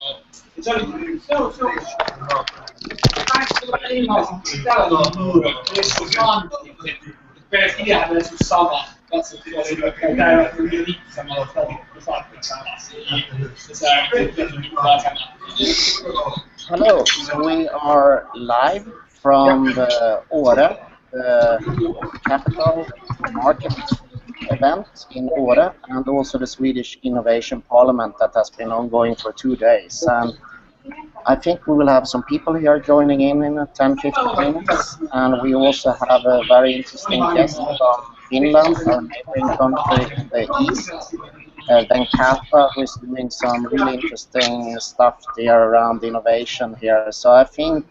Hello, so we are live from the Åre, the capital market event in Åre, and also the Swedish Innovation Parliament that has been ongoing for 2 days. And I think we will have some people here joining in 10-15 minutes, and we also have a very interesting guest from Finland, our neighboring country in the east. Bert-Ola, who is doing some really interesting stuff there around innovation here. So I think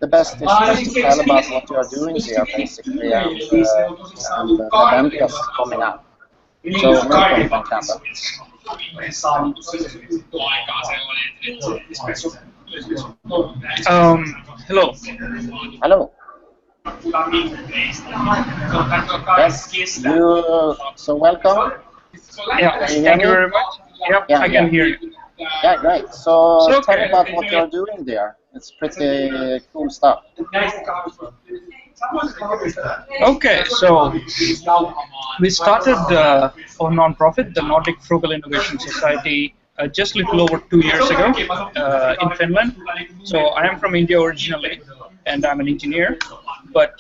the best is just to tell about what you are doing here, basically, and the event that's coming up. So welcome, Bert-Ola. Hello. Hello. Yes, so welcome. Yeah, thank you very much. Yeah, I can hear you. Yeah, great. So tell about what you're doing there. It's pretty cool stuff. Okay, so we started our non-profit, the Nordic Frugal Innovation Society, just a little over 2 years ago in Finland. So I am from India originally, and I'm an engineer. But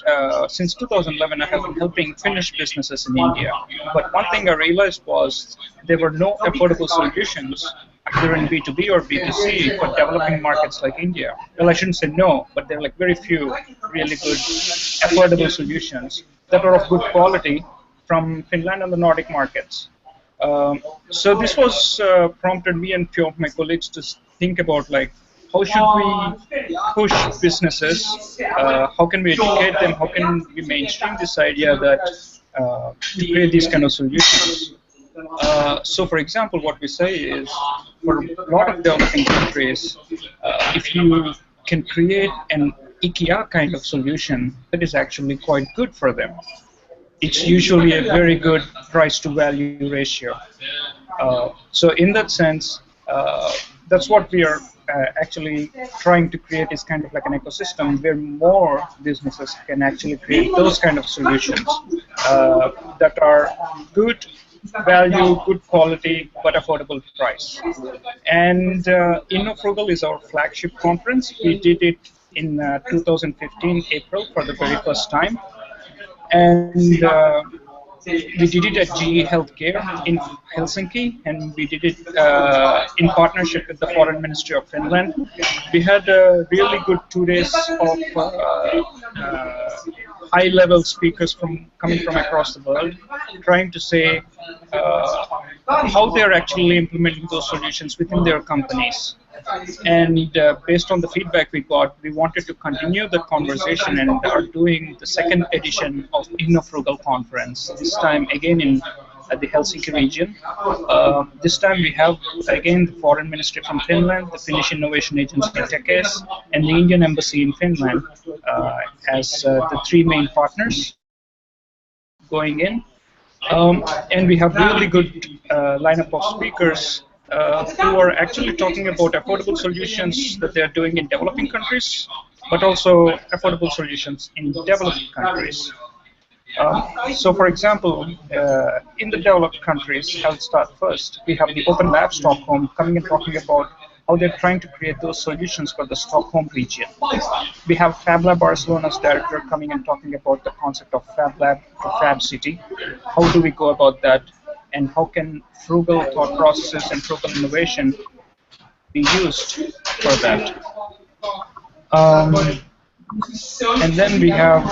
since 2011, I have been helping Finnish businesses in India. But one thing I realized was there were no affordable solutions, either in B2B or B2C, for developing markets like India. Well, I shouldn't say no, but there are like very few really good affordable solutions that are of good quality from Finland and the Nordic markets. So this was prompted me and few of my colleagues to think about like, how should we push businesses? How can we educate them? How can we mainstream this idea that to create these kind of solutions? So, for example, what we say is, for a lot of developing countries, if you can create an IKEA kind of solution, that is actually quite good for them. It's usually a very good price-to-value ratio. So, in that sense, that's what we are actually trying to create, is kind of like an ecosystem where more businesses can actually create those kind of solutions that are good value, good quality, but affordable price. And InnoFrugal is our flagship conference. We did it in 2015 April for the very first time, and we did it at GE Healthcare in Helsinki, and we did it in partnership with the Foreign Ministry of Finland. We had a really good 2 days of high-level speakers coming from across the world, trying to say how they're actually implementing those solutions within their companies. And based on the feedback we got, we wanted to continue the conversation and are doing the second edition of InnoFrugal conference, this time again in the Helsinki region. This time we have again the Foreign Ministry from Finland, the Finnish Innovation Agency Tekes, and the Indian Embassy in Finland as the three main partners going in. And we have really good lineup of speakers who are actually talking about affordable solutions that they are doing in developing countries, but also affordable solutions in developed countries. So, for example, in the developed countries, I'll start first. We have the Open Lab Stockholm coming and talking about how they're trying to create those solutions for the Stockholm region. We have Fab Lab Barcelona's director coming and talking about the concept of Fab Lab, the Fab City. How do we go about that? And how can frugal thought processes and frugal innovation be used for that? And then we have,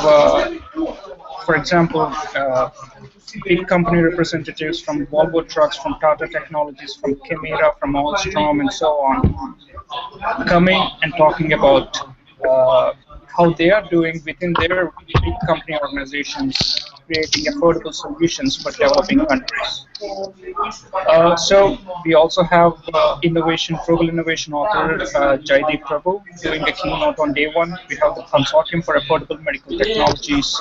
for example, big company representatives from Volvo Trucks, from Tata Technologies, from Kemira, from Alstom, and so on, coming and talking about how they are doing within their big company organizations, creating affordable solutions for developing countries. So we also have frugal innovation author Jaideep Prabhu doing a keynote on day one. We have the Consortium for Affordable Medical Technologies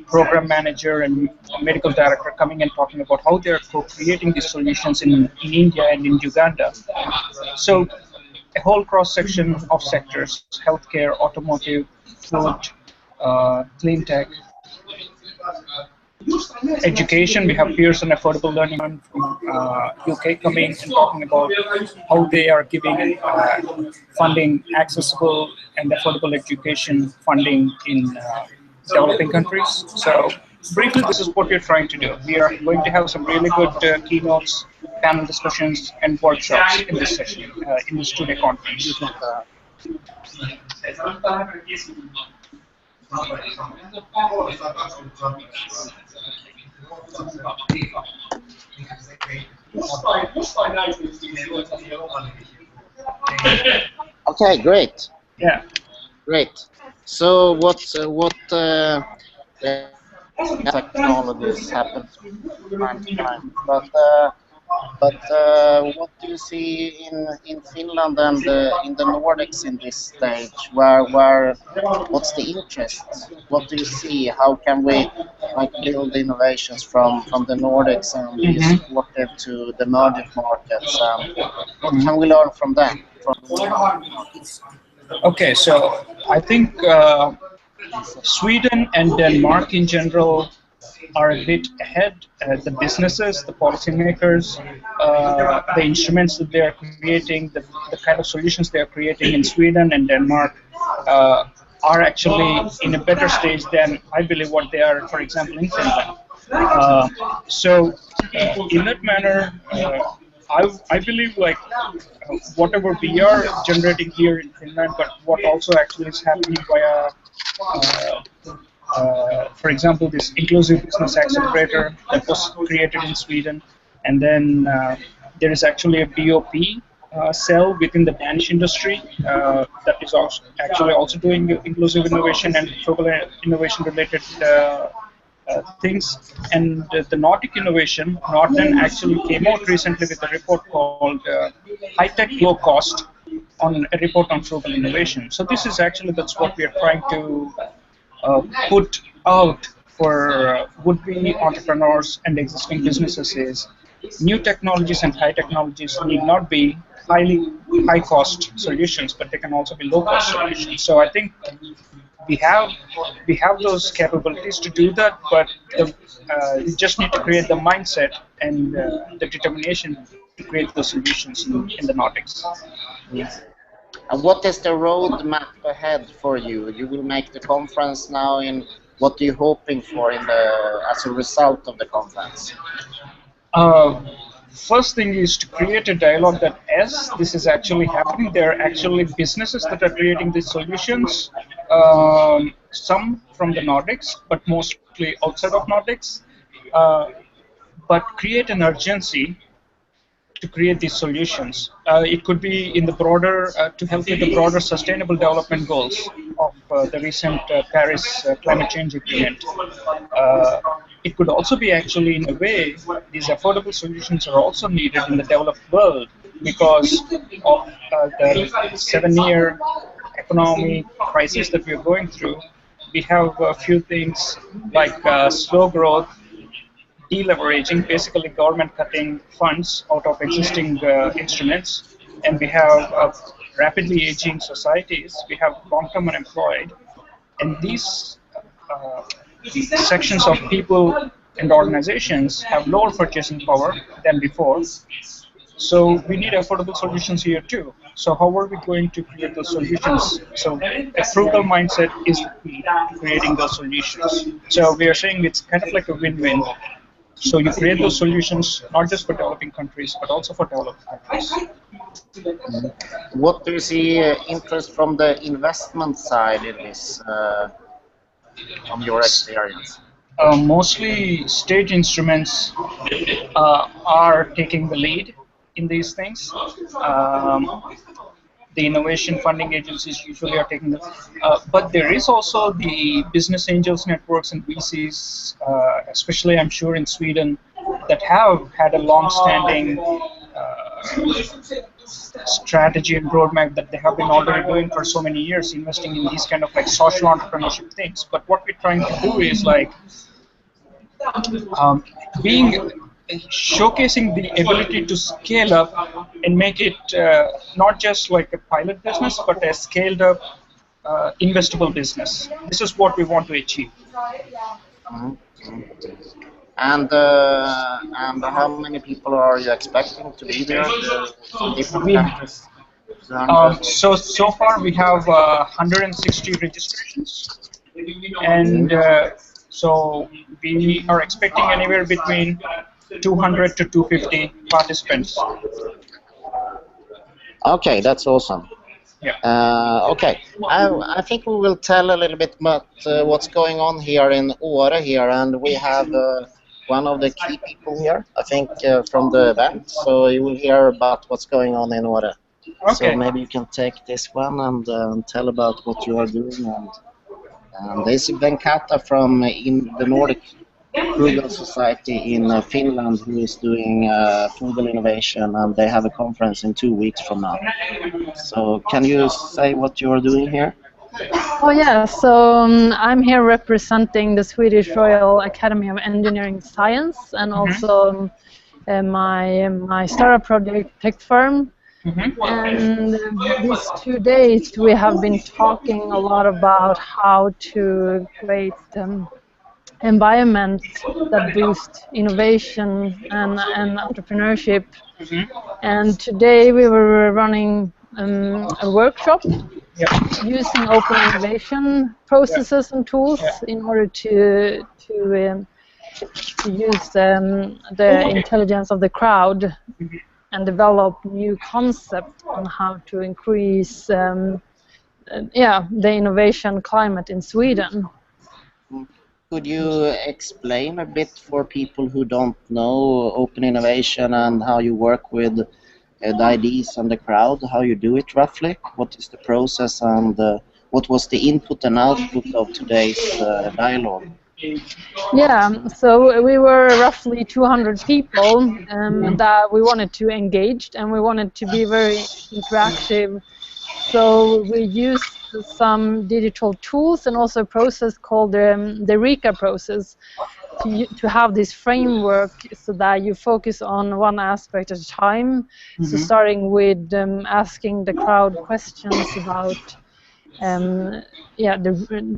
program manager and medical director coming and talking about how they are co-creating these solutions in India and in Uganda. So a whole cross section of sectors: healthcare, automotive, food, clean tech, education. We have Pearson Affordable Learning Fund from UK coming and talking about how they are giving funding, accessible and affordable education funding in developing countries. So briefly, this is what we're trying to do. We are going to have some really good keynotes, panel discussions, and workshops in this session, in this two-day conference. Okay, great. Yeah. Great. So what technologies happen from time to time, but what do you see in Finland and in the Nordics in this stage? What's the interest? What do you see? How can we like build innovations from the Nordics and be supportive to the emerging markets? What can we learn from them? Okay, so I think Sweden and Denmark in general are a bit ahead. The businesses, the policymakers, the instruments that they are creating, the kind of solutions they are creating in Sweden and Denmark are actually in a better stage than I believe what they are, for example, in Finland. In that manner, I believe like whatever we are generating here in Finland, but what also actually is happening via for example, this inclusive business accelerator that was created in Sweden, and then there is actually a BOP cell within the Danish industry that is also actually also doing inclusive innovation and frugal innovation related things. And the Nordic innovation, Norton actually came out recently with a report called High Tech Low Cost, on a report on frugal innovation. So this is actually, that's what we are trying to put out for would-be entrepreneurs and existing businesses is new technologies and high technologies need not be high-cost solutions, but they can also be low-cost solutions. So I think we have those capabilities to do that, but we just need to create the mindset and the determination to create those solutions in the Nordics. Yes. And what is the roadmap ahead for you? You will make the conference now. In what are you hoping for as a result of the conference? First thing is to create a dialogue that as this is actually happening, there are actually businesses that are creating these solutions, some from the Nordics, but mostly outside of Nordics, but create an urgency to create these solutions. It could be in the broader, to help with the broader sustainable development goals of the recent Paris climate change agreement. It could also be actually, in a way, these affordable solutions are also needed in the developed world because of the 7-year economic crisis that we are going through. We have a few things like slow growth, deleveraging, basically government cutting funds out of existing instruments, and we have rapidly aging societies. We have long-term unemployed, and these sections of people and organizations have lower purchasing power than before. So we need affordable solutions here too. So how are we going to create those solutions? So a frugal mindset is the key to creating those solutions. So we are saying it's kind of like a win-win. So you create those solutions not just for developing countries, but also for developed countries. What do you see interest from the investment side in this, from your experience? Mostly state instruments are taking the lead in these things. The innovation funding agencies usually are taking the, but there is also the business angels networks and VCs, especially I'm sure in Sweden, that have had a long-standing strategy and roadmap that they have been already doing for so many years, investing in these kind of like social entrepreneurship things. But what we're trying to do is like being showcasing the ability to scale up and make it not just like a pilot business, but a scaled up investable business. This is what we want to achieve. Mhm, mhm. And how many people are you expecting to be there from different We countries? 200 or? so far we have 160 registrations, and Mhm. so we are expecting anywhere between 200 to 250 participants. Okay, that's awesome. Yeah. Okay, I think we will tell a little bit about what's going on here in Åre here, and we have one of the key people here, I think, from the event. So you will hear about what's going on in Åre. So Okay. maybe you can take this one and tell about what you are doing. And this is Venkata from in the Nordic Frugal Society in Finland, who is doing frugal innovation, and they have a conference in 2 weeks from now. So can you say what you are doing here? Oh yeah, so I'm here representing the Swedish Royal Academy of Engineering Science, and also my startup project Tech Firm. And these 2 days we have been talking a lot about how to create environment that boost innovation and entrepreneurship. And today we were running a workshop using open innovation processes and tools in order to use the intelligence of the crowd and develop new concepts on how to increase the innovation climate in Sweden. Could you explain a bit for people who don't know open innovation and how you work with the ideas and the crowd, how you do it roughly? What is the process, and what was the input and output of today's dialogue? Yeah, so we were roughly 200 people that we wanted to engage, and we wanted to be very interactive. So we used some digital tools and also a process called the RICA process to have this framework so that you focus on one aspect at a time. So starting with asking the crowd questions about the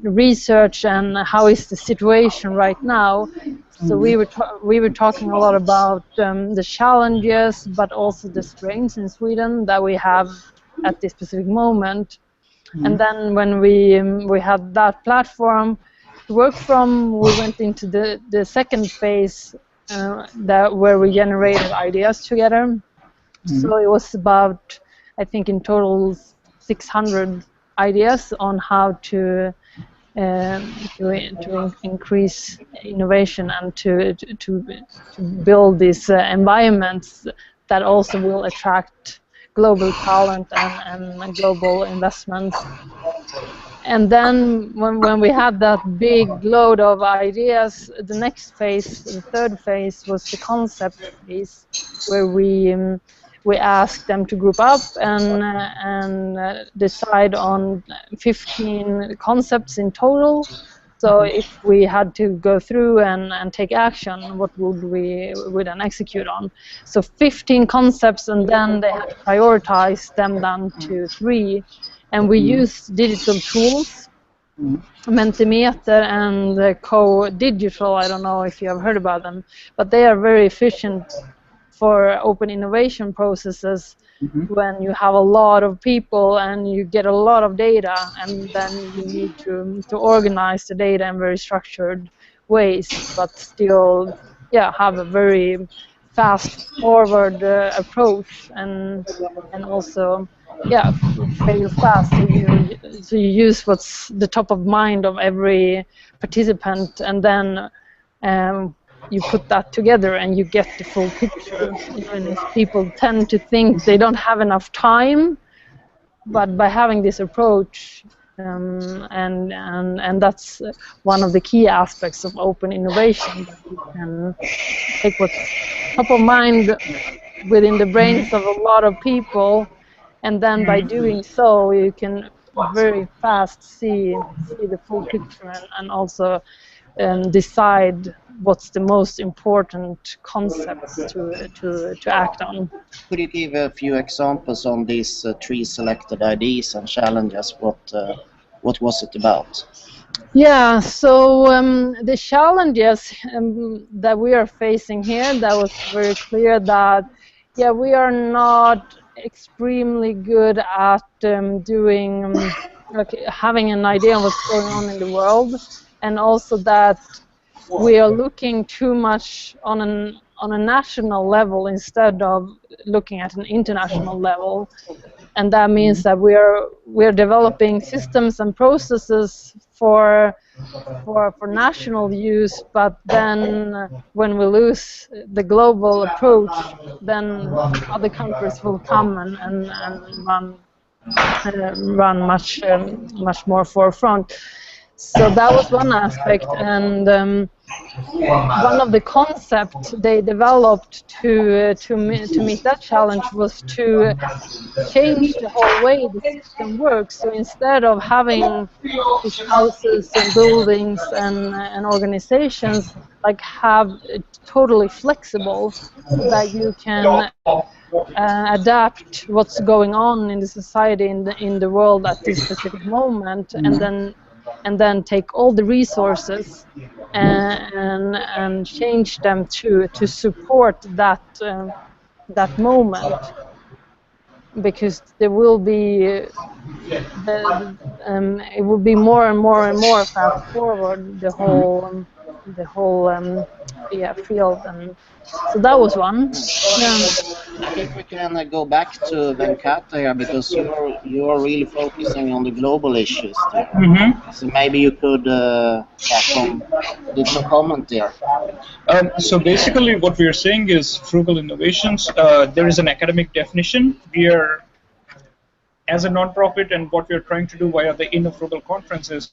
research and how is the situation right now. So we were talking a lot about the challenges, but also the strengths in Sweden that we have at this specific moment. And then when we had that platform to work from, we went into the second phase where we generated ideas together. So it was about, I think in total, 600 ideas on how to increase innovation and to build these environments that also will attract global talent and global investments. And then when we had that big load of ideas, the next phase, the third phase, was the concept phase, where we asked them to group up and decide on 15 concepts in total. So if we had to go through and take action, what would we then execute on? So 15 concepts, and then they had to prioritize them down to 3. And we use digital tools, Mentimeter and Co-Digital. I don't know if you have heard about them, but they are very efficient for open innovation processes when you have a lot of people and you get a lot of data, and then you need to organize the data in very structured ways, but still have a very fast forward approach and also fail fast. So you use what's the top of mind of every participant, and then you put that together and you get the full picture. Even if people tend to think they don't have enough time, but by having this approach, and that's one of the key aspects of open innovation, that you can take what's top of mind within the brains of a lot of people, and then by doing so you can very fast see the full picture and also decide what's the most important concepts to act on. Could you give a few examples on these 3 selected ideas and challenges? What was it about? Yeah, so the challenges that we are facing here, that was very clear that, yeah, we are not extremely good at doing, like having an idea of what's going on in the world, and also that we are looking too much on a national level instead of looking at an international level. And that means that we're developing systems and processes for national use, but then when we lose the global approach, then other countries will come and run much more forefront. So that was one aspect, and one of the concepts they developed to meet that challenge was to change the whole way the system works. So instead of having these houses and buildings and organizations, like have it totally flexible, so that you can adapt what's going on in the society, in the world at this specific moment, and then take all the resources and change them to support that moment, because there will be it will be more and more and more fast forward, the whole field. And so that was one. I think we can go back to Venkata here, because you're really focusing on the global issues there. So maybe you could give some comment there. So basically what we are saying is frugal innovations. There is an academic definition. We are, as a non-profit, and what we are trying to do via the InnoFrugal conferences,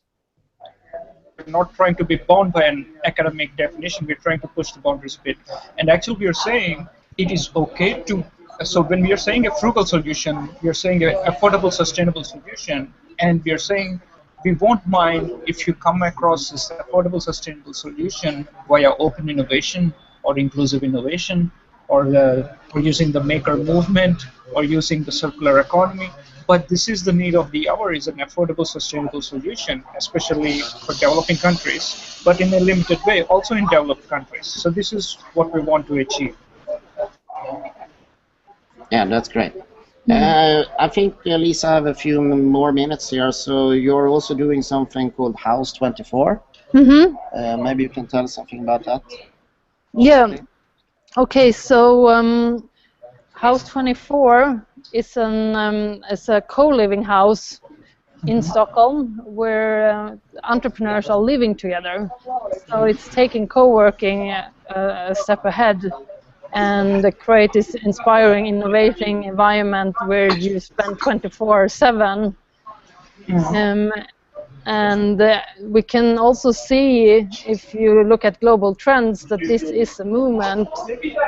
we're not trying to be bound by an academic definition. We're trying to push the boundaries a bit. And actually we are saying it is okay to, so when we are saying a frugal solution, we are saying an affordable, sustainable solution, and we are saying we won't mind if you come across this affordable, sustainable solution via open innovation or inclusive innovation, or using the maker movement, or using the circular economy. But this is the need of the hour, is an affordable, sustainable solution, especially for developing countries, but in a limited way, also in developed countries. So this is what we want to achieve. Yeah, that's great. I think, Lisa, I have a few more minutes here. So you're also doing something called House 24. Maybe you can tell us something about that. Yeah. Okay, so House 24 is a co-living house in Stockholm where entrepreneurs are living together. So it's taking co-working a step ahead and create this inspiring, innovating environment where you spend 24/7. And we can also see, if you look at global trends, that this is a movement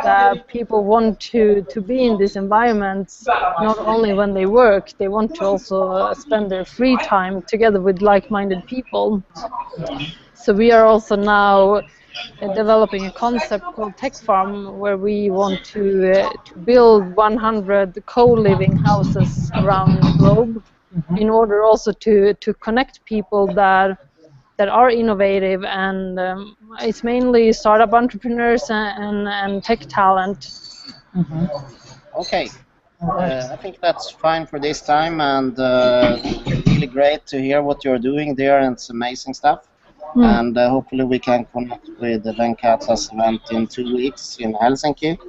that people want to be in these environments, not only when they work, they want to also spend their free time together with like-minded people. So we are also now developing a concept called Tech Farm, where we want to build 100 co-living houses around the globe, in order also to connect people that are innovative, and it's mainly startup entrepreneurs and tech talent. Okay, I think that's fine for this time, and really great to hear what you're doing there, and it's amazing stuff. And hopefully we can connect with the Venkata's event in 2 weeks in Helsinki.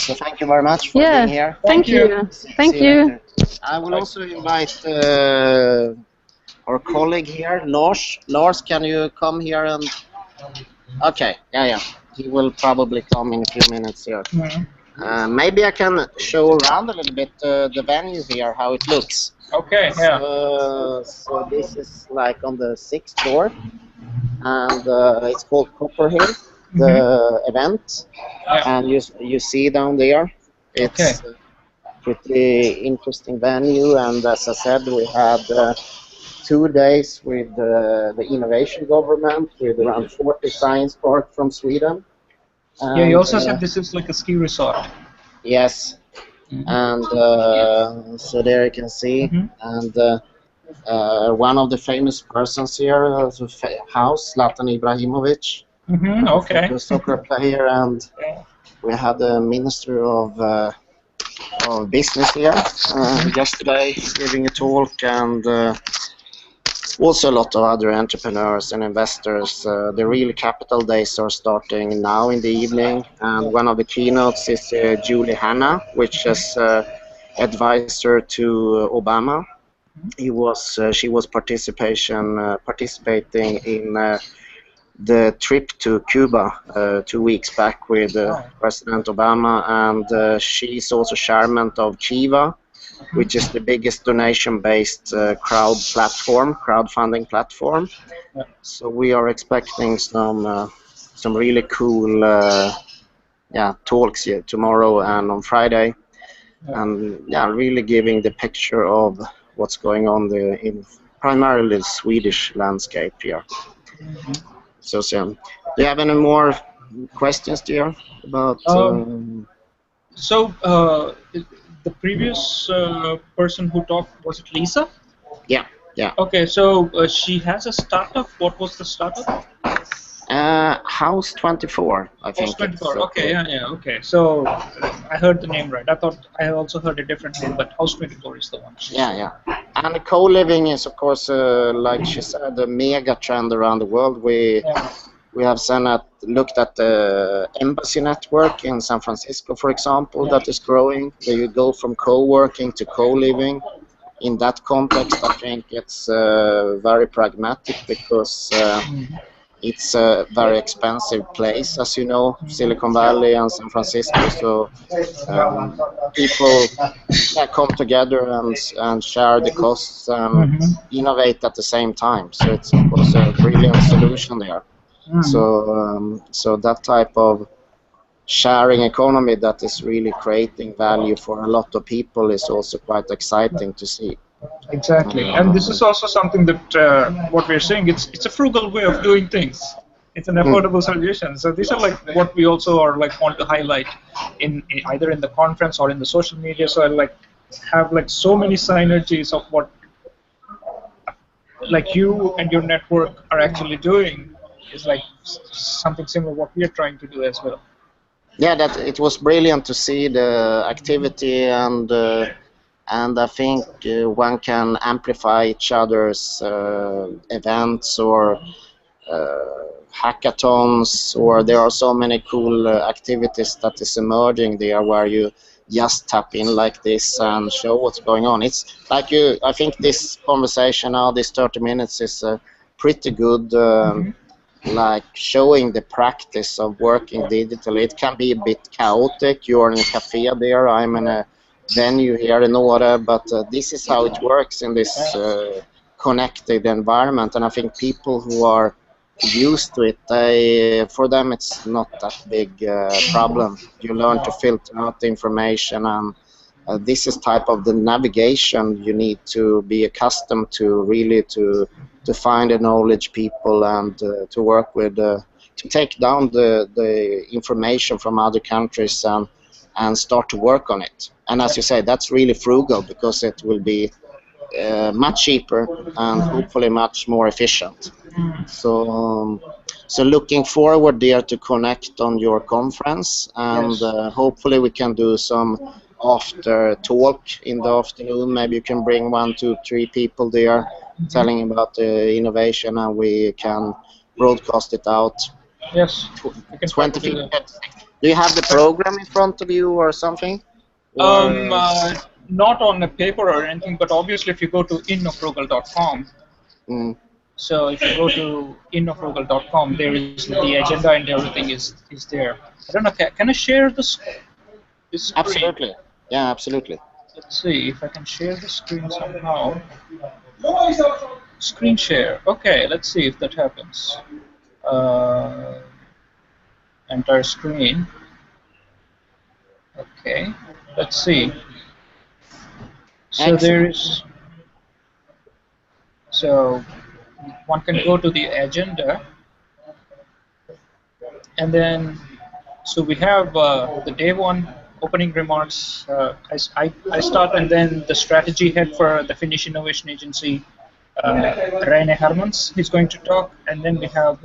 So thank you very much for being here. Thank you. Thank you. I will also invite our colleague here, Lars. Lars, can you come here and... Okay, yeah. He will probably come in a few minutes here. Maybe I can show around a little bit the venue here, how it looks. Okay, yeah. So this is like on the 6th floor, and it's called Copperhill, the event. And you see down there, it's a pretty interesting venue, and as I said, we had 2 days with the innovation government with around 40 science parks from Sweden. Yeah, you And also said this is like a ski resort. yes, Mm-hmm. and so there you can see, Mm-hmm. and one of the famous persons here, house, Zlatan Ibrahimovic, Mm-hmm. Okay. the soccer player, and Yeah. we had the Minister of Business here yesterday giving a talk, and also a lot of other entrepreneurs and investors. The real capital days are starting now in the evening, and one of the keynotes is Julie Hanna, which is advisor to Obama. She was participating in the trip to Cuba 2 weeks back with President Obama, and she's also chairman of Kiva, which is the biggest donation-based crowdfunding platform. Yeah. So we are expecting some really cool talks here tomorrow and on Friday, and really giving the picture of what's going on in primarily the Swedish landscape here. Mm-hmm. So, do you have any more questions, dear, about? So the previous person who talked, was it Lisa? Yeah. Okay, so she has a startup. What was the startup? House 24, I think. House 24. Okay, yeah, okay. So I heard the name right. I thought I also heard a different name, but House 24 is the one. Yeah. And co-living is, of course, like she said, a mega trend around the world. We have looked at the embassy network in San Francisco, for example, that is growing. Where you go from co-working to co-living. In that context, I think it's very pragmatic because it's a very expensive place, as you know, Silicon Valley and San Francisco. So people come together and share the costs and innovate at the same time. So it's, of course, a brilliant solution there. So that type of sharing economy that is really creating value for a lot of people is also quite exciting to see. Exactly, and this is also something that what we're saying. It's a frugal way of doing things. It's an affordable solution. So these are like what we also are like want to highlight in either in the conference or in the social media. So I like have like so many synergies of what like you and your network are actually doing is like something similar what we are trying to do as well. Yeah, that it was brilliant to see the activity, and I think one can amplify each other's events or hackathons, or there are so many cool activities that is emerging there where you just tap in like this and show what's going on. It's like I think this conversation now, this 30 minutes, is pretty good. Like showing the practice of working digitally. It can be a bit chaotic. You're in a cafe there, I'm in a venue here in Åre, but this is how it works in this connected environment, and I think people who are used to it, for them it's not that big problem. You learn to filter out the information, and this is type of the navigation you need to be accustomed to, really to find the knowledge people and to work with, to take down the information from other countries and start to work on it. And as you say, that's really frugal because it will be much cheaper and hopefully much more efficient. So looking forward there to connect on your conference, and hopefully we can do some after talk in the afternoon. Maybe you can bring 1, 2, 3 people there telling about the innovation, and we can broadcast it out. Yes, 20 people. Do you have the program in front of you or something? Not on a paper or anything, but obviously if you go to InnoFrugal.com, so if you go to InnoFrugal.com, there is the agenda and everything is there. I don't know, can I share this screen? Absolutely. Yeah, absolutely. Let's see if I can share the screen somehow. Screen share. Okay, let's see if that happens. Entire screen. Okay, let's see. So Excellent. So one can go to the agenda, and then so we have the day one opening remarks. I start, and then the strategy head for the Finnish Innovation Agency, Reine Hermans, is going to talk, and then we have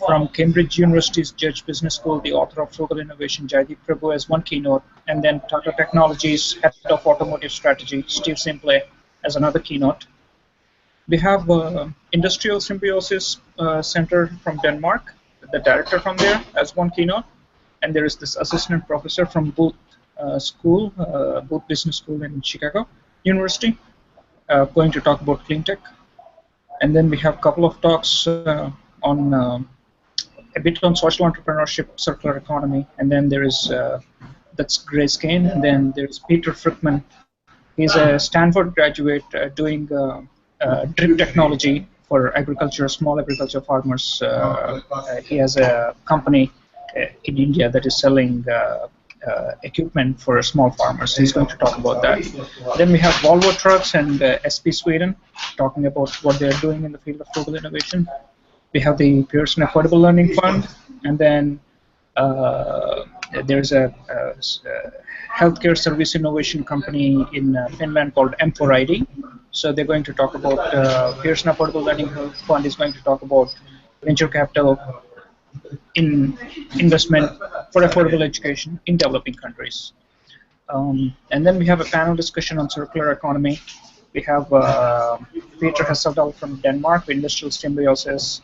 from Cambridge University's Judge Business School, the author of Frugal Innovation, Jaideep Prabhu, as one keynote, and then Tata Technologies Head of Automotive Strategy, Steve Simple, as another keynote. We have Industrial Symbiosis Center from Denmark, the director from there, as one keynote, and there is this assistant professor from Booth Booth Business School in Chicago University, going to talk about clean tech. And then we have a couple of talks on a bit on social entrepreneurship, circular economy, and then there is that's Grace Kane, and then there's Peter Frickman. He's a Stanford graduate doing drip technology for agriculture, small agriculture farmers. He has a company in India that is selling equipment for small farmers. He's going to talk about that. Then we have Volvo Trucks and SP Sweden talking about what they're doing in the field of frugal innovation. We have the Pearson Affordable Learning Fund, and then there's a healthcare service innovation company in Finland called M4ID. So they're going to talk about Pearson Affordable Learning Fund is going to talk about venture capital in investment for affordable education in developing countries. And then we have a panel discussion on circular economy. We have Peter Hesseldal from Denmark, Industrial Symbiosis,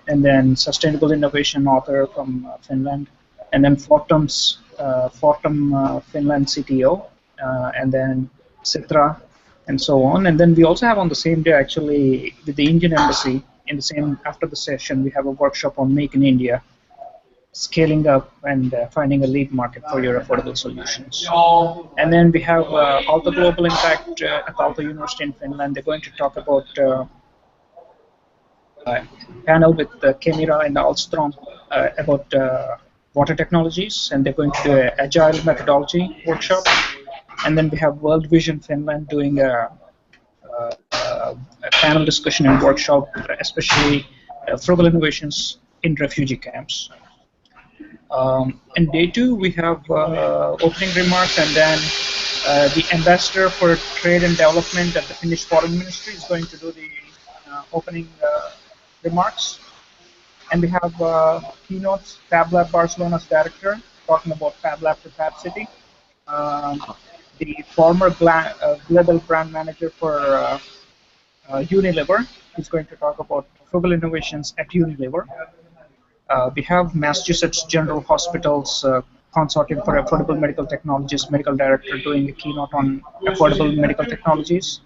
and then Sustainable Innovation author from Finland, and then Fortum Finland CTO, and then Citra, and so on. And then we also have on the same day, actually, with the Indian Embassy, in the same after the session, we have a workshop on Make in India, scaling up and finding a lead market for your affordable solutions. And then we have Aalto Global Impact at Aalto University in Finland. They're going to talk about panel with Kemira and Alstrom about water technologies, and they're going to do an agile methodology workshop. And then we have World Vision Finland doing a panel discussion and workshop, especially frugal innovations in refugee camps. In day two, we have opening remarks, and then the ambassador for trade and development at the Finnish Foreign Ministry is going to do the opening remarks. And we have keynotes, Fab Lab Barcelona's director talking about Fab Lab to Fab City. The former global brand manager for Unilever is going to talk about frugal innovations at Unilever. We have Massachusetts General Hospital's Consortium for Affordable Medical Technologies medical director doing a keynote on affordable medical technologies.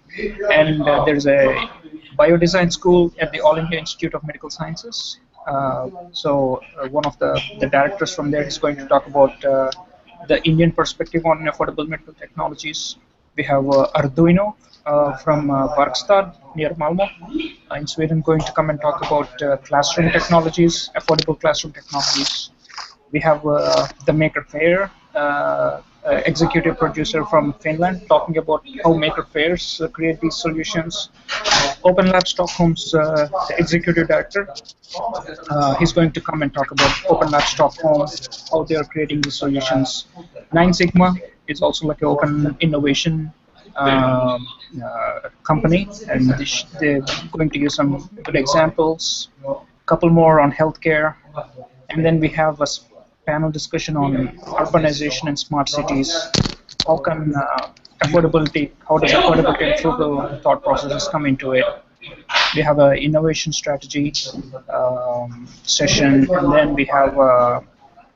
And there's a biodesign school at the All India Institute of Medical Sciences. So one of the directors from there is going to talk about the Indian perspective on affordable medical technologies. We have Arduino from Verkstad near Malmo in Sweden going to come and talk about classroom technologies, affordable classroom technologies. We have the Maker Faire executive producer from Finland talking about how Maker Fairs create these solutions. Open Lab Stockholm's executive director, he's going to come and talk about Open Lab Stockholm, how they are creating these solutions. Nine Sigma is also like an open innovation company, and they're going to use some good examples. A couple more on healthcare, and then we have a panel discussion on urbanization and smart cities. How can affordability, how does affordability and frugal thought processes come into it? We have an innovation strategy session, and then we have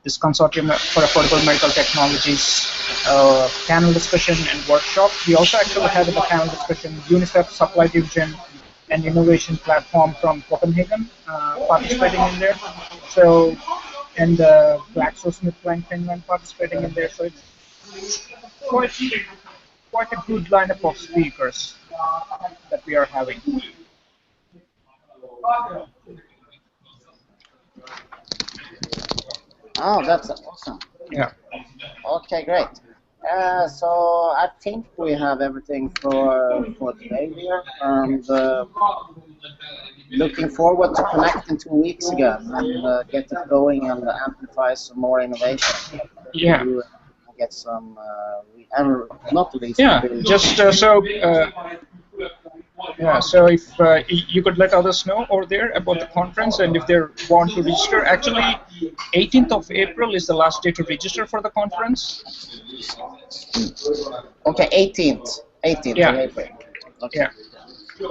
this consortium for affordable medical technologies panel discussion and workshop. We also actually had in the panel discussion UNICEF Supply Division and Innovation Platform from Copenhagen participating in there. So, and GlaxoSmithKline Finland participating in there. So it's quite a good lineup of speakers that we are having. Oh, that's awesome. Yeah. Okay, great. So I think we have everything for today here, and looking forward to connect in 2 weeks again and get it going and amplify some more innovation. Yeah. And get some, and not least. Yeah. Just yeah. So if you could let others know over there about the conference, and if they want to register, actually, 18th of April is the last day to register for the conference. Okay, 18th Yeah. of April. Okay. Yeah.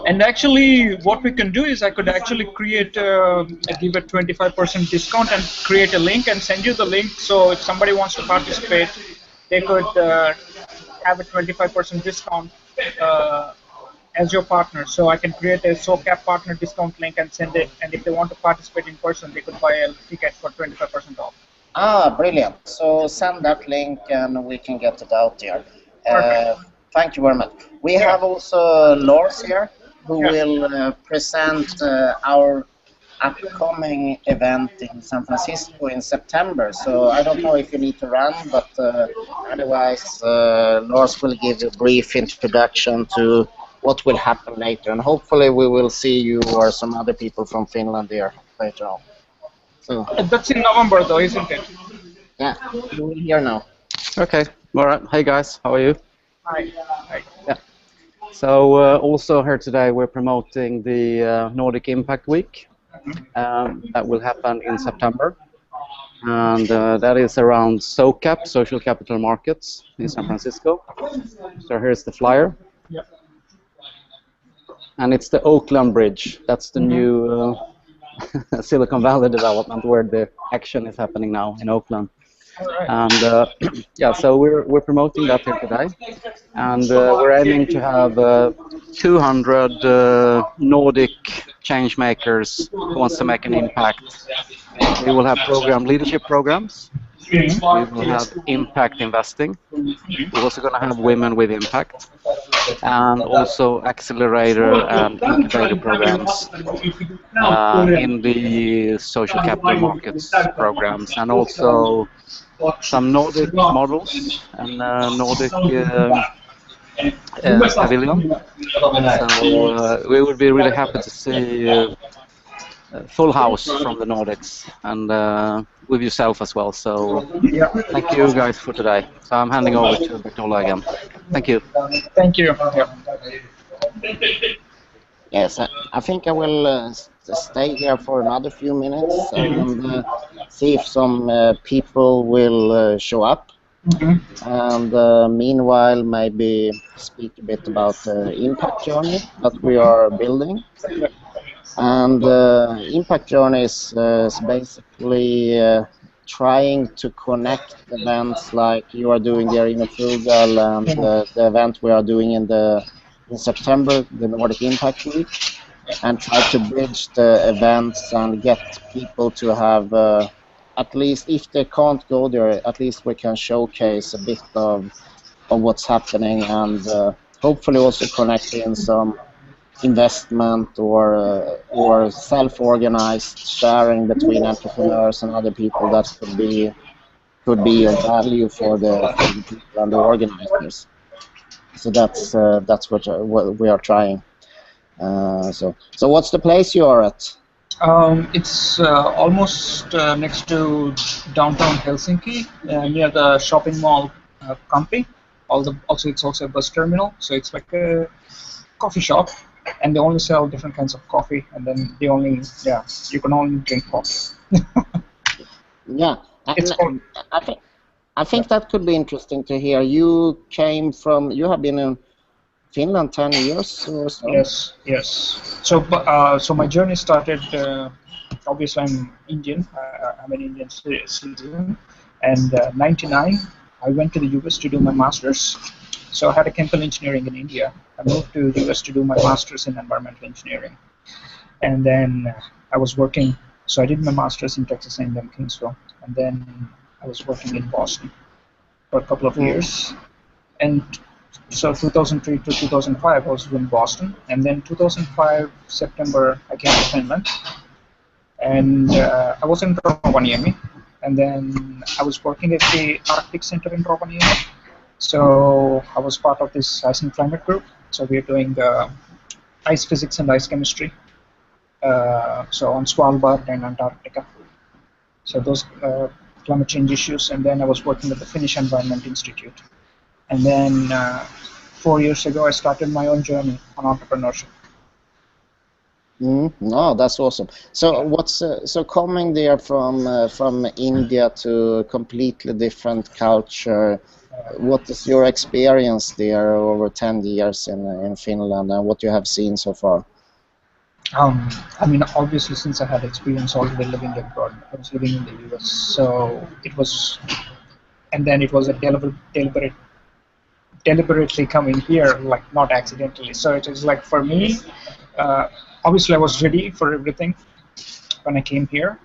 And actually, what we can do is I could actually create, give a 25% discount and create a link and send you the link. So if somebody wants to participate, they could have a 25% discount as your partner. So I can create a SOCAP partner discount link and send it. And if they want to participate in person, they could buy a ticket for 25% off. Ah, brilliant. So send that link and we can get it out there. Thank you very much. We have also Lars here who will present our upcoming event in San Francisco in September. So I don't know if you need to run, but otherwise Lars will give a brief introduction to what will happen later. And hopefully we will see you or some other people from Finland here later on. So that's in November though, isn't it? Yeah, you will hear now. Okay, all right. Hey guys, how are you? Hi. Hi. Yeah. So also here today we're promoting the Nordic Impact Week. That will happen in September. And that is around SOCAP, Social Capital Markets, in San Francisco. So here's the flyer. Yep. And it's the Oakland Bridge. That's the new Silicon Valley development where the action is happening now in Oakland. Right. And yeah, so we're promoting that here today, and we're aiming to have 200 Nordic change makers who wants to make an impact. We will have leadership programs. We will have impact investing. We're also going to have women with impact, and also accelerator and incubator programs in the social capital markets programs, and also some Nordic models and Nordic pavilion. So we would be really happy to see full house from the Nordics and with yourself as well. So thank you guys for today. So I'm handing over to Bert-Ola again. Thank you. Thank you. Yes, I think I will stay here for another few minutes and see if some people will show up. And meanwhile, maybe speak a bit about the impact journey that we are building. And impact journey is basically trying to connect events like you are doing there in InnoFrugal and the event we are doing in September, the Nordic Impact Week, and try to bridge the events and get people to have, at least if they can't go there, at least we can showcase a bit of what's happening and hopefully also connect in some investment or self-organized sharing between entrepreneurs and other people that could be of value for the people and the organizers. So that's what we are trying. So what's the place you are at? It's almost next to downtown Helsinki, near the shopping mall Kamppi. Also, it's also a bus terminal, so it's like a coffee shop, and they only sell different kinds of coffee, and then you can only drink coffee. Yeah, I think that could be interesting to hear. You have been in Finland 10 years or so? Yes. So my journey started, obviously I'm Indian, I'm an Indian citizen, and 99 I went to the US to do my master's. So I had a chemical engineering in India. I moved to the US to do my master's in environmental engineering. And then I was working, so I did my master's in Texas A&M Kingsville, and then I was working in Boston for a couple of years. And so 2003 to 2005 I was in Boston, and then 2005 September I came to Finland, and I was in Rovaniemi, and then I was working at the Arctic Center in Rovaniemi. So I was part of this ice and climate group. So we're doing ice physics and ice chemistry. So on Svalbard and Antarctica. So those climate change issues. And then I was working at the Finnish Environment Institute. And then 4 years ago, I started my own journey on entrepreneurship. No, that's awesome. So what's so coming there from India to a completely different culture? What is your experience there over 10 years in Finland, and what you have seen so far? I mean, obviously, since I had experience already living abroad, I was living in the US, so it was, and then it was a deliberately coming here, like not accidentally. So it is like for me, obviously I was ready for everything when I came here.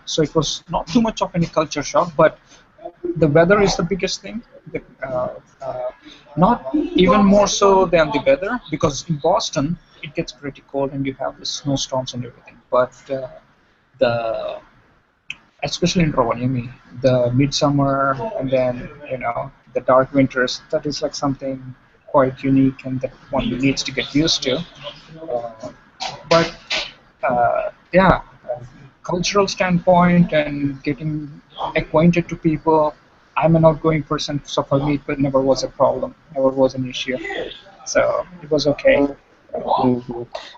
So it was not too much of any culture shock, but the weather is the biggest thing. Not even more so than the weather, because in Boston it gets pretty cold and you have the snowstorms and everything. But especially in Rovaniemi, the midsummer and then the dark winters, that is like something quite unique and that one needs to get used to. But yeah, cultural standpoint and getting acquainted to people, I'm an outgoing person, so for me it never was a problem, never was an issue. So it was okay.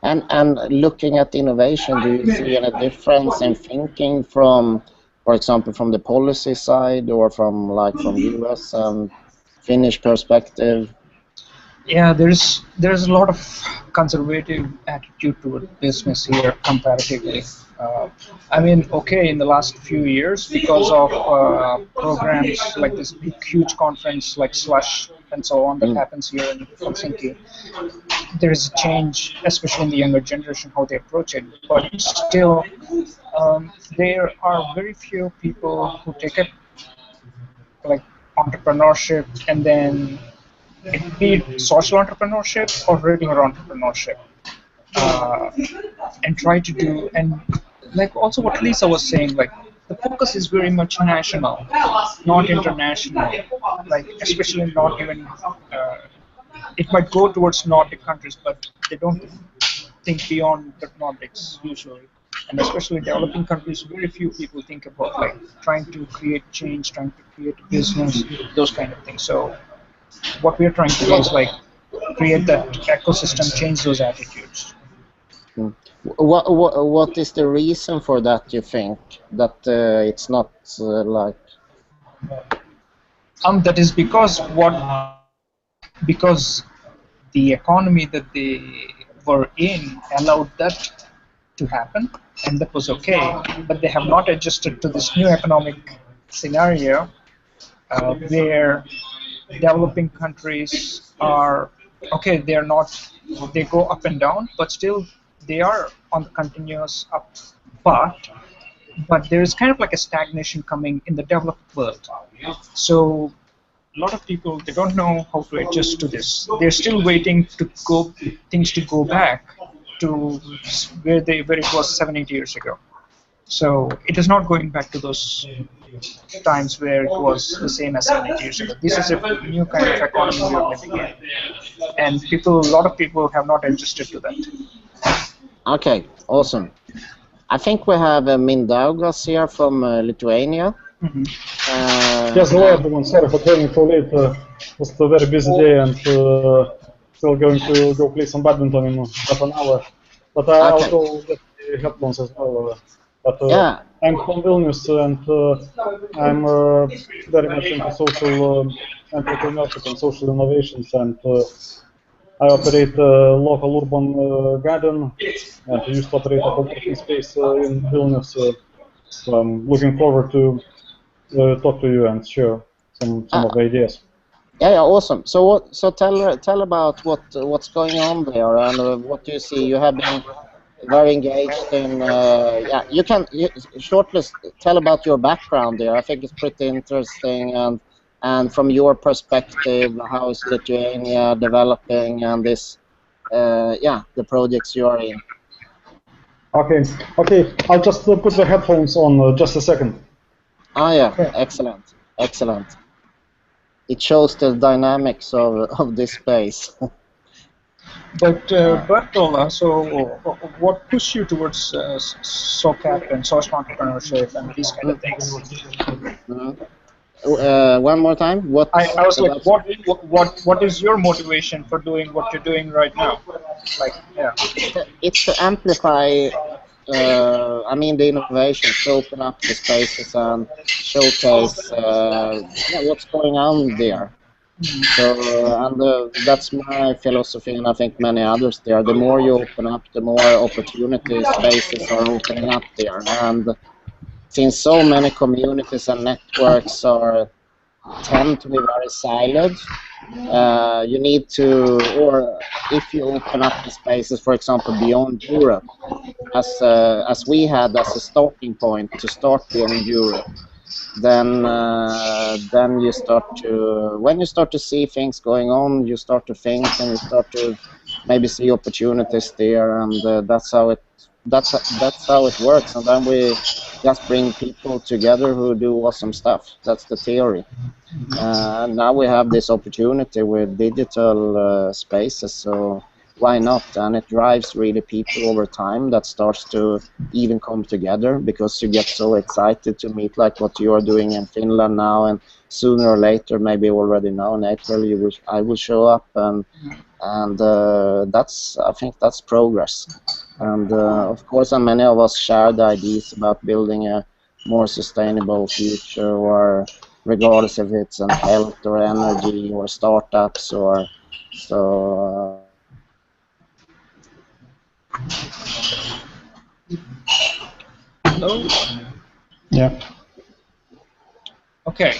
And looking at innovation, do you see any difference in thinking from, for example, from the policy side or from US and Finnish perspective? Yeah, there's a lot of conservative attitude toward business here comparatively. I mean, okay, in the last few years, because of programs like this big, huge conference like Slush and so on that happens here in Helsinki, there is a change, especially in the younger generation, how they approach it. But still, there are very few people who take it like entrepreneurship and then it be social entrepreneurship or regular entrepreneurship, and try to do, and like also what Lisa was saying, like the focus is very much national, not international, like especially not even it might go towards Nordic countries, but they don't think beyond the Nordics usually. And especially developing countries, very few people think about like trying to create change, trying to create a business, those kind of things. So what we're trying to do is like create that ecosystem, change those attitudes. What is the reason for that, you think, that it's not like... That is because the economy that they were in allowed that to happen, and that was okay, but they have not adjusted to this new economic scenario where developing countries are okay, they go up and down, but still they are on the continuous up, but there's kind of like a stagnation coming in the developed world. So a lot of people, they don't know how to adjust to this. They're still waiting to things to go back to where it was 7-8 years ago. So it is not going back to those times where it was the same as 7-8 years ago. This is a new kind of economy we are living in, and a lot of people have not adjusted to that. Okay, awesome. I think we have Mindaugas here from Lithuania. Yes, hello everyone. Sorry for joining so late. It was a very busy day and still going to go play some badminton in half an hour. But I'll go get the headphones as well. But I'm from Vilnius and I'm very much into social entrepreneurship and social innovations, and I operate a local urban garden and I used to operate a co-working space in Vilnius. So I'm looking forward to talk to you and share some of the ideas. Yeah, awesome. So tell about what's going on there and what you see. You have been very engaged in. You can shortly tell about your background there. I think it's pretty interesting, and from your perspective, how is Lithuania developing and this, the projects you are in. Okay. I'll just put the headphones on just a second. Yeah, excellent. it shows the dynamics of this space. But Bert-Ola, so what pushed you towards SOCAP and social entrepreneurship and these kind of things? One more time. What? I was like, what is your motivation for doing what you're doing right now? Like, yeah. It's to amplify. I mean, the innovations, to open up the spaces and showcase what's going on there. So, and that's my philosophy, and I think many others there. The more you open up, the more opportunity spaces are opening up there. And since so many communities and networks tend to be very siloed, you need to, or if you open up the spaces, for example, beyond Europe, as we had as a starting point to start beyond Europe, then you start to, when you start to see things going on, you start to think and you start to maybe see opportunities there, and that's how it works. And then we just bring people together who do awesome stuff. That's the theory. And now we have this opportunity with digital spaces, so why not? And it drives really people over time that starts to even come together, because you get so excited to meet, like what you are doing in Finland now, and sooner or later, maybe already now in April, I will show up, and I think that's progress. And of course, and many of us share the ideas about building a more sustainable future, or regardless if it's in health or energy or startups or so. Hello? Yeah. Okay.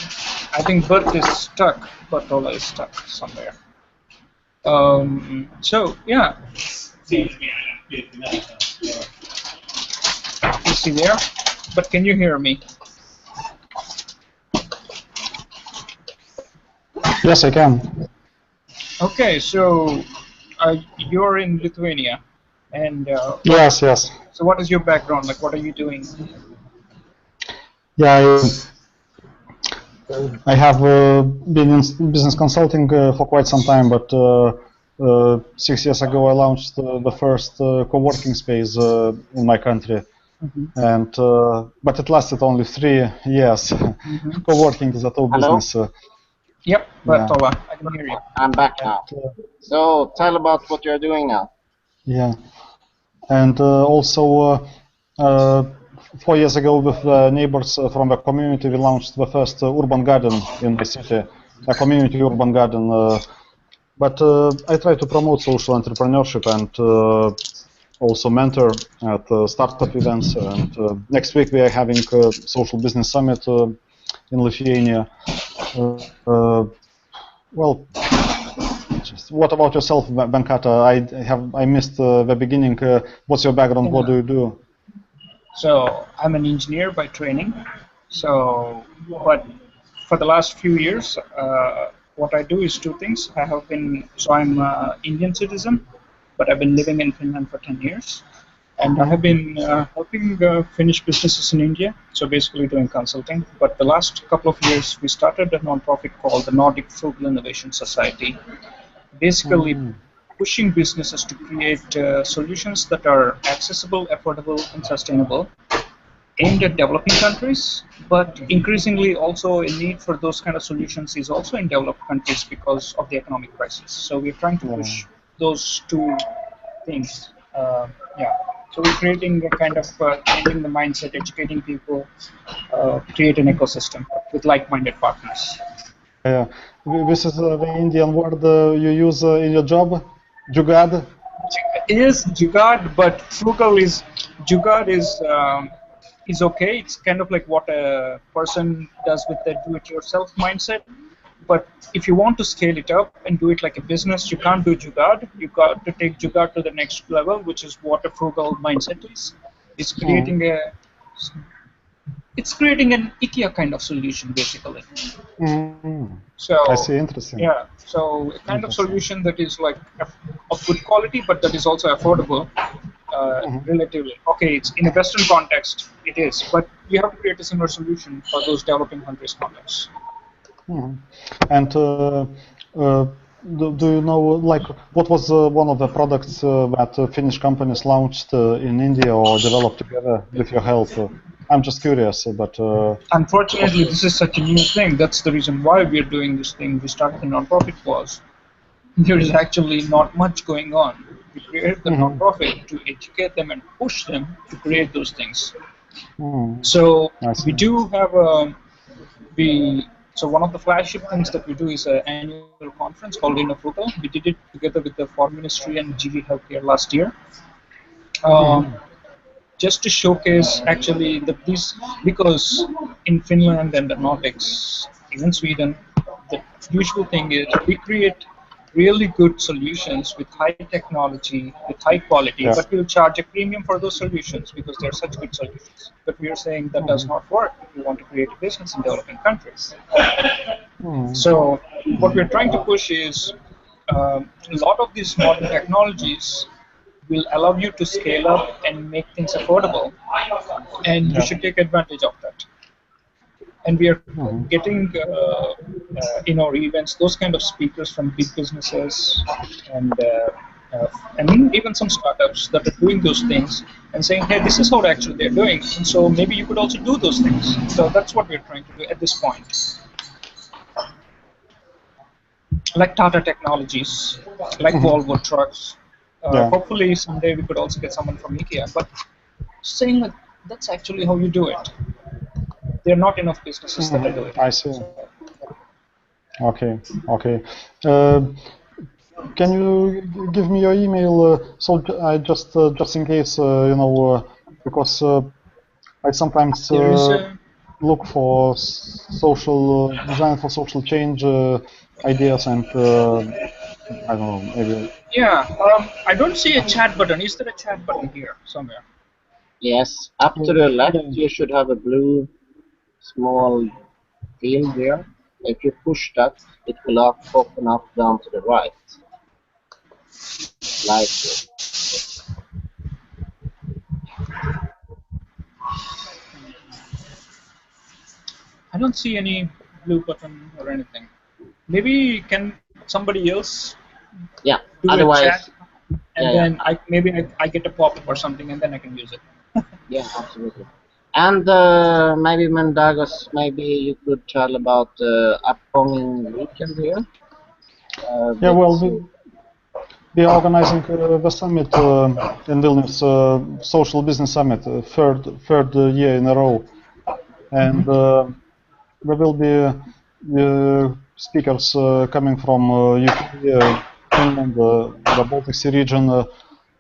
I think Bert is stuck. Bert-Ola is stuck somewhere. So, yeah. Is he there? But can you hear me? Yes, I can. Okay, so you're in Lithuania, and Yes. so what is your background? Like, what are you doing? Yeah, I have been in business consulting for quite some time, but 6 years ago I launched the first co-working space in my country. And but it lasted only 3 years. Co-working is a top business. Yep, Bert-Ola, I can hear you. I'm back now. So tell about what you're doing now. Yeah, and also 4 years ago, with neighbors from the community, we launched the first urban garden in the city, a community urban garden. But I try to promote social entrepreneurship and also mentor at startup events. And next week we are having a social business summit in Lithuania. Well, what about yourself, Venkata? I missed the beginning. What's your background? Yeah. What do you do? So I'm an engineer by training. So, but for the last few years, what I do is two things. I'm an Indian citizen, but I've been living in Finland for 10 years. And I have been helping Finnish businesses in India, so basically doing consulting. But the last couple of years, we started a nonprofit called the Nordic Frugal Innovation Society, basically pushing businesses to create solutions that are accessible, affordable, and sustainable, aimed at developing countries, but increasingly also a need for those kind of solutions is also in developed countries because of the economic crisis. So we're trying to push those two things. So we're creating a kind of changing the mindset, educating people, create an ecosystem with like-minded partners. Yeah, this is the Indian word you use in your job, Jugaad. It is Jugaad, but frugal is okay. It's kind of like what a person does with the do-it-yourself mindset. But if you want to scale it up and do it like a business, you can't do Jugaad. You got to take Jugaad to the next level, which is what a frugal mindset is. It's creating an IKEA kind of solution, basically. So I see, interesting. Yeah, so a kind of solution that is like of good quality, but that is also affordable, relatively. Okay, it's in a Western context, it is, but you have to create a similar solution for those developing countries' contexts. Mhm. And do you know, like, what was one of the products that Finnish companies launched in India or developed together with your help? I'm just curious, but... Unfortunately, this is such a new thing. That's the reason why we're doing this thing. We started the non-profit was there is actually not much going on. We created the non-profit to educate them and push them to create those things. So we do have so one of the flagship things that we do is an annual conference called InnoFrugal. We did it together with the Foreign Ministry and GV Healthcare last year. Just to showcase actually that these, because in Finland and the Nordics, even Sweden, the usual thing is we create really good solutions with high technology, with high quality, but we'll charge a premium for those solutions because they're such good solutions. But we are saying that does not work if you want to create a business in developing countries. So what we're trying to push is a lot of these modern technologies will allow you to scale up and make things affordable, and you should take advantage of that. And we are getting in our events those kind of speakers from big businesses and even some startups that are doing those things and saying, hey, this is how actually they're doing, and so maybe you could also do those things. So that's what we're trying to do at this point. Like Tata Technologies, like Volvo Trucks. Hopefully someday we could also get someone from IKEA, but saying that that's actually how you do it. There are not enough businesses that are doing it. I see. Okay. Can you give me your email? So I just in case, you know, because I sometimes look for social design for social change ideas, and I don't know, maybe. Yeah, I don't see a chat button. Is there a chat button here somewhere? Yes, up to the left you should have a blue small field there. If you push that, it will open up down to the right. Like this. I don't see any blue button or anything. Maybe can somebody else do otherwise, a chat, and then I get a pop-up or something, and then I can use it. Yeah, absolutely. And maybe Mendagos, maybe you could tell about the upcoming weekend here. Yeah, well, we are organizing the summit in Vilnius, Social Business Summit, third year in a row, and there will be speakers coming from UK, Finland, the Baltic Sea region,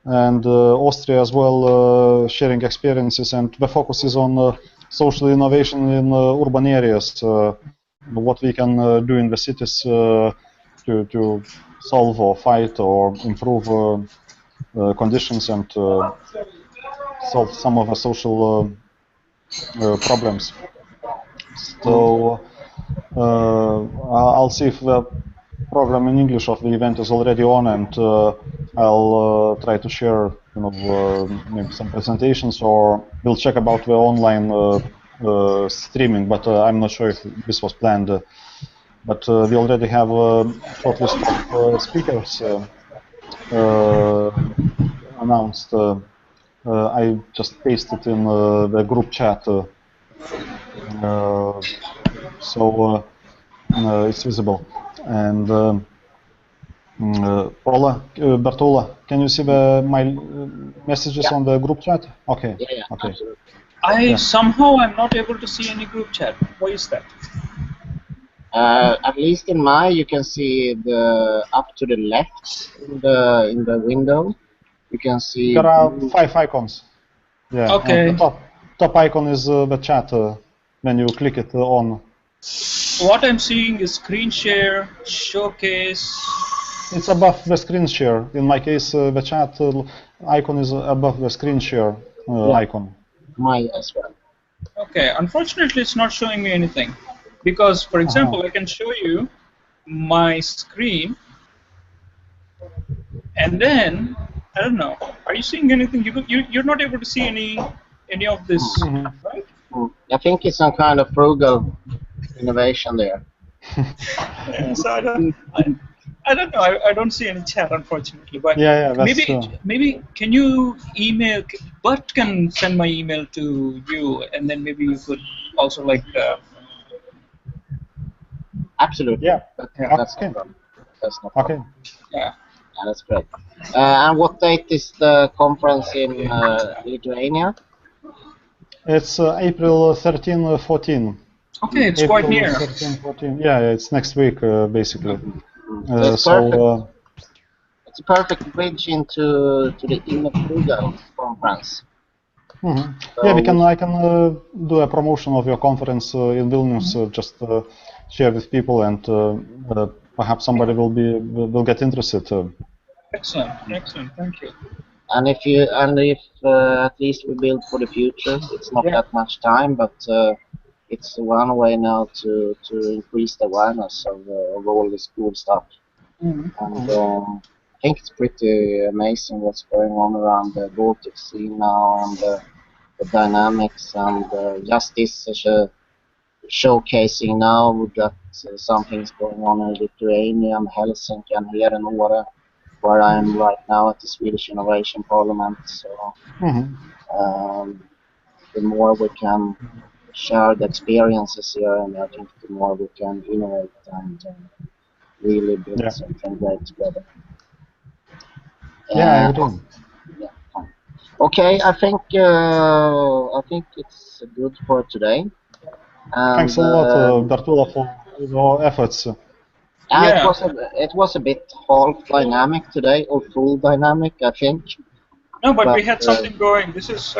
and Austria as well, sharing experiences. And the focus is on social innovation in urban areas, what we can do in the cities to solve or fight or improve conditions and solve some of the social problems. So I'll see if the program in English of the event is already on, and I'll try to share, you know, maybe some presentations, or we'll check about the online streaming. But I'm not sure if this was planned. But we already have a short list of speakers announced. I just pasted in the group chat, so it's visible. And Bert-Ola, can you see my messages on the group chat? Okay. Yeah, okay. Absolutely. Somehow I'm not able to see any group chat. Why is that? At least in you can see the up to the left in the window. You can see there are 5 icons. Yeah. Okay. And the top icon is the chat. When you click it on. What I'm seeing is screen share, showcase. It's above the screen share. In my case, the chat icon is above the screen share icon. Mine as well. Okay. Unfortunately, it's not showing me anything. Because, for example, I can show you my screen, and then I don't know. Are you seeing anything? You're not able to see any of this, right? I think it's some kind of frugal innovation there. Yeah, so I don't know. I don't see any chat, unfortunately. But Yeah, that's true. maybe can you email? Bert can send my email to you, and then maybe you could also like. Absolutely. Yeah. That's Okay. no problem. That's no Okay. problem. Yeah. Yeah, that's great. And what date is the conference in Lithuania? It's April 13, 14. Okay, it's April quite near. 13, 14. Yeah, it's next week, basically. So it's perfect. It's a perfect bridge into the InnoFrugal conference. Mm-hmm. So Yeah, I can do a promotion of your conference in Vilnius. Just share with people, and perhaps somebody will get interested. Excellent, excellent. Thank you. and if at least we build for the future, it's not that much time, but it's one way now to increase the awareness of all this cool stuff. And I think it's pretty amazing what's going on around the Baltic Sea now, and the dynamics, and just this showcasing now. We got some things going on in Lithuania and Helsinki and here in Åre, where I'm right now at the Swedish Innovation Parliament. So the more we can share the experiences here, and I think the more we can innovate and really build something great together. Yeah, I agree. Okay, I think it's good for today. And, thanks a lot, Bert-Ola, for your efforts. It was a bit half dynamic today, or full dynamic, I think. No, but we had something going. This is,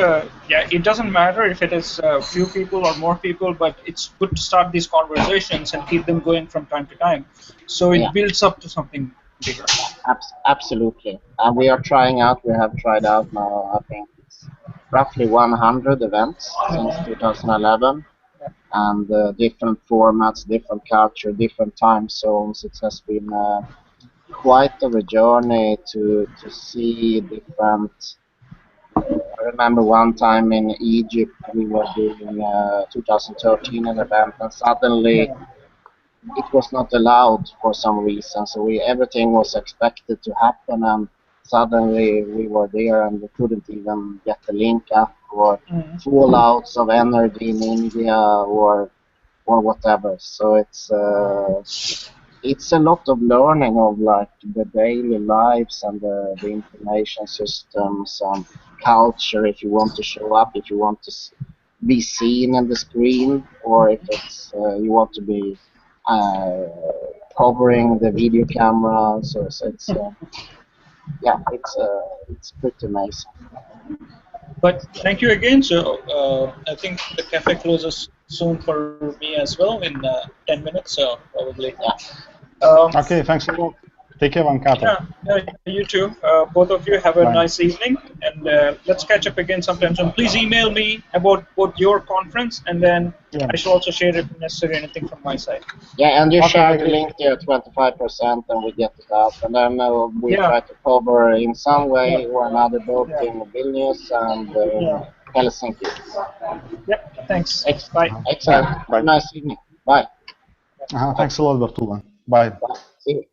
it doesn't matter if it is a few people or more people, but it's good to start these conversations and keep them going from time to time. So it builds up to something bigger. Absolutely. And we have tried out now, I think it's roughly 100 events since 2011. And different formats, different culture, different time zones. It has been quite of a journey to see different. I remember one time in Egypt we were doing 2013 an event, and suddenly it was not allowed for some reason. So everything was expected to happen, and suddenly we were there and we couldn't even get the link up, or fallouts of energy in India, or whatever. So it's a lot of learning of like the daily lives and the information systems and culture. If you want to show up, if you want to be seen on the screen, or if it's you want to be covering the video camera. So it's it's pretty amazing. But thank you again. So I think the cafe closes soon for me as well in 10 minutes, so probably. Okay, thanks a lot. Take care, Vankata. Yeah, you too. Both of you have a nice evening, and let's catch up again sometime soon. Please email me about your conference, and then I shall also share if necessary anything from my side. Yeah, and you share the link there, 25%, and we get it out. And then we try to cover in some way or another, both in Vilnius and Helsinki. Yep, thanks. Bye. Excellent. Have a nice evening. Bye. Thanks a lot, Bert-Ola. Bye. See you.